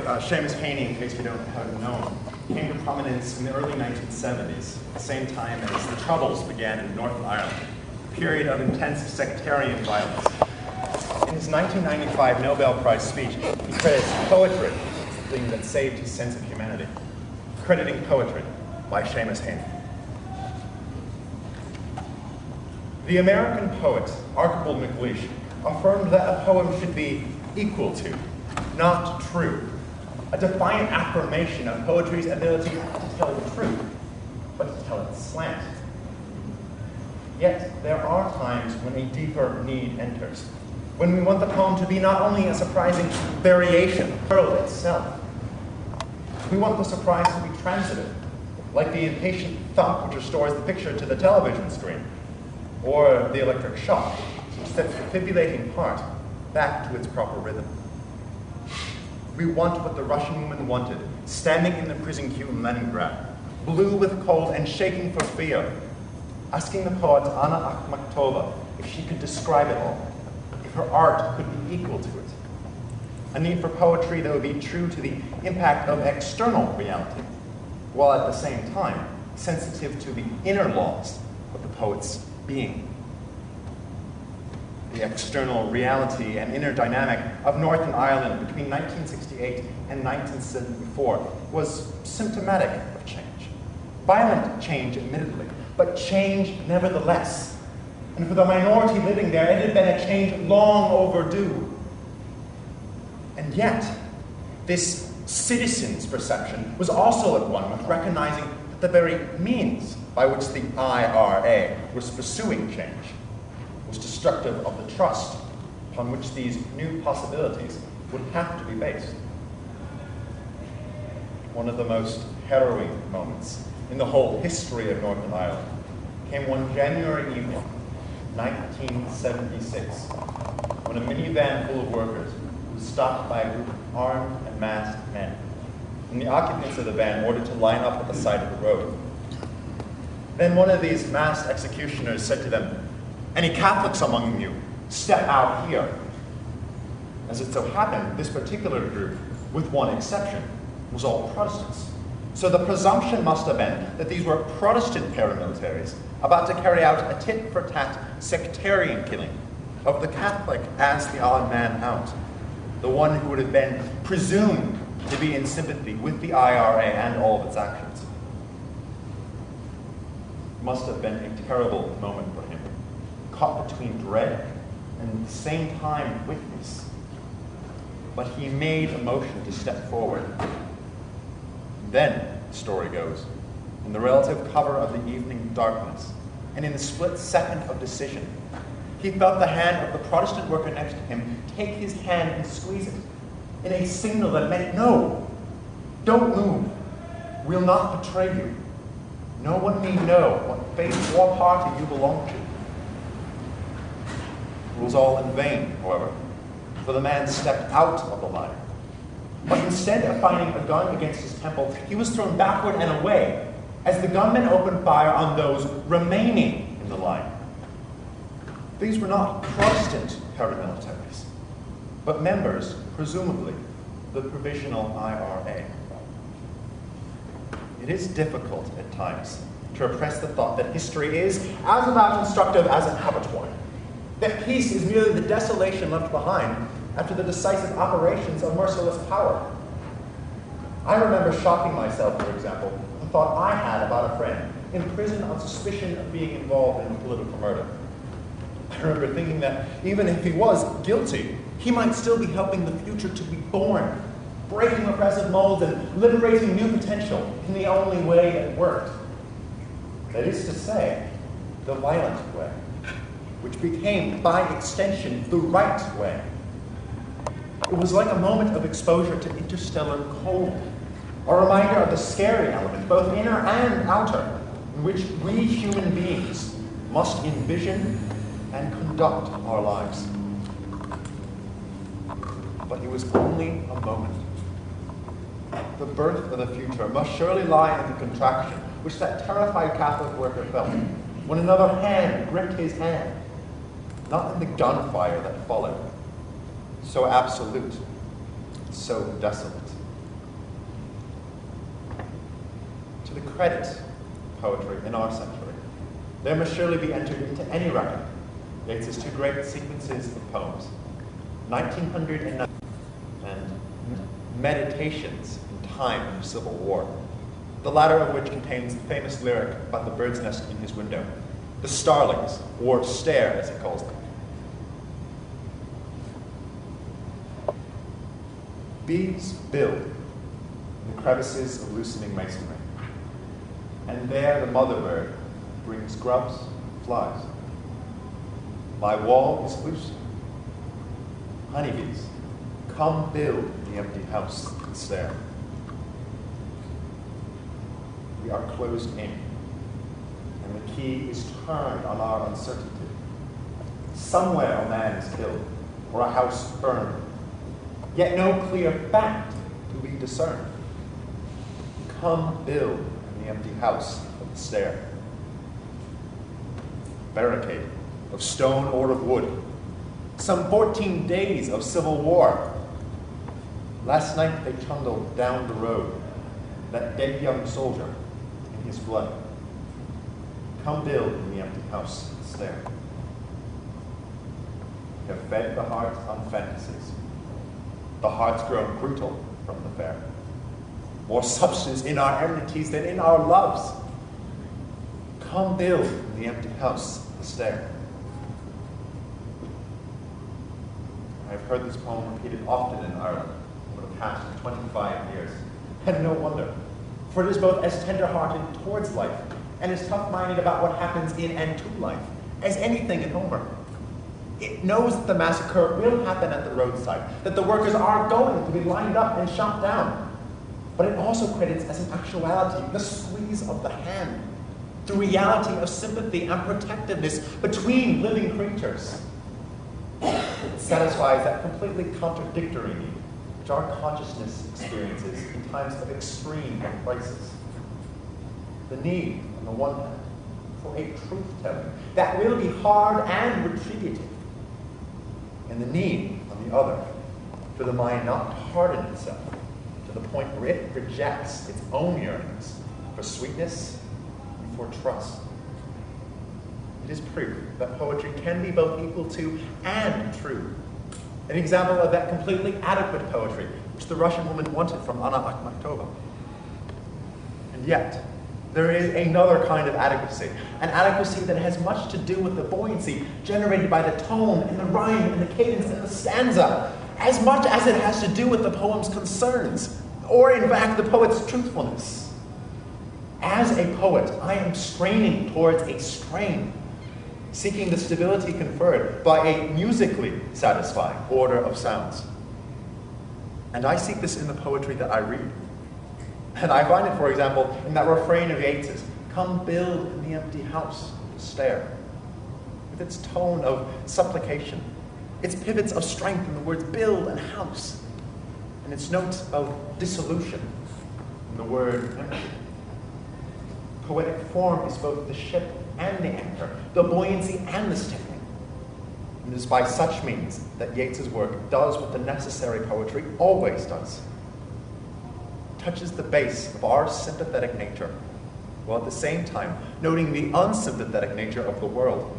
Seamus Heaney, in case you don't have known, came to prominence in the early 1970s, the same time as the Troubles began in Northern Ireland, a period of intense sectarian violence. In his 1995 Nobel Prize speech, he credits poetry as the thing that saved his sense of humanity, crediting poetry by Seamus Heaney. The American poet, Archibald MacLeish, affirmed that a poem should be equal to, not true, a defiant affirmation of poetry's ability to tell the truth, but to tell it slant. Yet, there are times when a deeper need enters, when we want the poem to be not only a surprising variation of the world itself. We want the surprise to be transitive, like the impatient thump which restores the picture to the television screen, or the electric shock which sets the fibrillating heart back to its proper rhythm. We want what the Russian woman wanted, standing in the prison queue in Leningrad, blue with cold and shaking for fear, asking the poet Anna Akhmatova if she could describe it all, if her art could be equal to it. A need for poetry that would be true to the impact of external reality, while at the same time sensitive to the inner laws of the poet's being. The external reality and inner dynamic of Northern Ireland between 1968 and 1974 was symptomatic of change. Violent change, admittedly, but change nevertheless. And for the minority living there, it had been a change long overdue. And yet, this citizen's perception was also at one with recognizing that the very means by which the IRA was pursuing change was destructive of the trust upon which these new possibilities would have to be based. One of the most harrowing moments in the whole history of Northern Ireland came one January evening, 1976, when a minivan full of workers was stopped by a group of armed and masked men, and the occupants of the van ordered to line up at the side of the road. Then one of these masked executioners said to them, "Any Catholics among you, step out here." As it so happened, this particular group, with one exception, was all Protestants. So the presumption must have been that these were Protestant paramilitaries about to carry out a tit-for-tat sectarian killing of the Catholic as the odd man out, the one who would have been presumed to be in sympathy with the IRA and all of its actions. It must have been a terrible moment for him, caught between dread and at the same time witness. But he made a motion to step forward. Then, the story goes, in the relative cover of the evening darkness, and in the split second of decision, he felt the hand of the Protestant worker next to him take his hand and squeeze it, in a signal that meant, "No, don't move. We'll not betray you. No one need know what faith or party you belong to." It was all in vain, however, for the man stepped out of the line. But instead of finding a gun against his temple, he was thrown backward and away as the gunmen opened fire on those remaining in the line. These were not Protestant paramilitaries, but members, presumably, of the provisional IRA. It is difficult at times to repress the thought that history is as about instructive as an abattoir, that peace is merely the desolation left behind after the decisive operations of merciless power. I remember shocking myself, for example, at the thought I had about a friend in prison on suspicion of being involved in political murder. I remember thinking that even if he was guilty, he might still be helping the future to be born, breaking oppressive molds and liberating new potential in the only way it worked. That is to say, the violent way, which became, by extension, the right way. It was like a moment of exposure to interstellar cold, a reminder of the scary element, both inner and outer, in which we human beings must envision and conduct our lives. But it was only a moment. The birth of the future must surely lie in the contraction which that terrified Catholic worker felt when another hand gripped his hand, not in the gunfire that followed, so absolute, so desolate. the credit of poetry in our century, there must surely be entered into any record Yeats's two great sequences of poems, 1909 and Meditations in Time of Civil War, the latter of which contains the famous lyric about the bird's nest in his window, the starlings, or stare as he calls them. Bees build in the crevices of loosening masonry, and there the mother bird brings grubs, flies. My wall is loose. Honeybees, come build in the empty house and stare. We are closed in, and the key is turned on our uncertainty. Somewhere a man is killed, or a house burned, yet no clear fact to be discerned. Come build in the empty house of the stair. Barricade of stone or of wood. Some 14 days of civil war. Last night they trundled down the road, that dead young soldier in his blood. Come build in the empty house and stare. We have fed the heart on fantasies. The heart's grown brutal from the fair. More substance in our enmities than in our loves. Come build in the empty house and stare. I've heard this poem repeated often in Ireland over the past 25 years. And no wonder, for it is both as tender-hearted towards life and as tough-minded about what happens in and to life as anything in Homer. It knows that the massacre will happen at the roadside, that the workers are going to be lined up and shot down. But it also credits as an actuality the squeeze of the hand, the reality of sympathy and protectiveness between living creatures. It satisfies that completely contradictory need which our consciousness experiences in times of extreme crisis. The need, on the one hand, for a truth-telling that will be hard and retributive, and the need, on the other, for the mind not to harden itself to the point where it rejects its own yearnings for sweetness and for trust. It is proof that poetry can be both equal to and true. An example of that completely adequate poetry, which the Russian woman wanted from Anna Akhmatova. And yet, there is another kind of adequacy, an adequacy that has much to do with the buoyancy generated by the tone and the rhyme and the cadence and the stanza, as much as it has to do with the poem's concerns, or in fact, the poet's truthfulness. As a poet, I am straining towards a strain, seeking the stability conferred by a musically satisfying order of sounds. And I seek this in the poetry that I read. And I find it, for example, in that refrain of Yeats's, "Come build in the empty house, stare," with its tone of supplication, its pivots of strength in the words build and house, and its notes of dissolution in the word empty. Poetic form is both the ship and the anchor, the buoyancy and the steadying. And it is by such means that Yeats's work does what the necessary poetry always does. Touches the base of our sympathetic nature, while at the same time noting the unsympathetic nature of the world.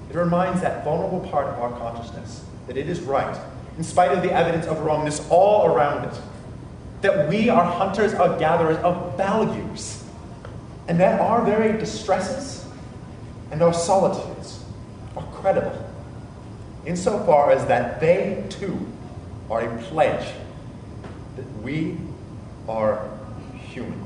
It reminds that vulnerable part of our consciousness that it is right, in spite of the evidence of wrongness all around it, that we are hunters or gatherers of values, and that our very distresses and our solitudes are credible, insofar as that they too are a pledge that we are human.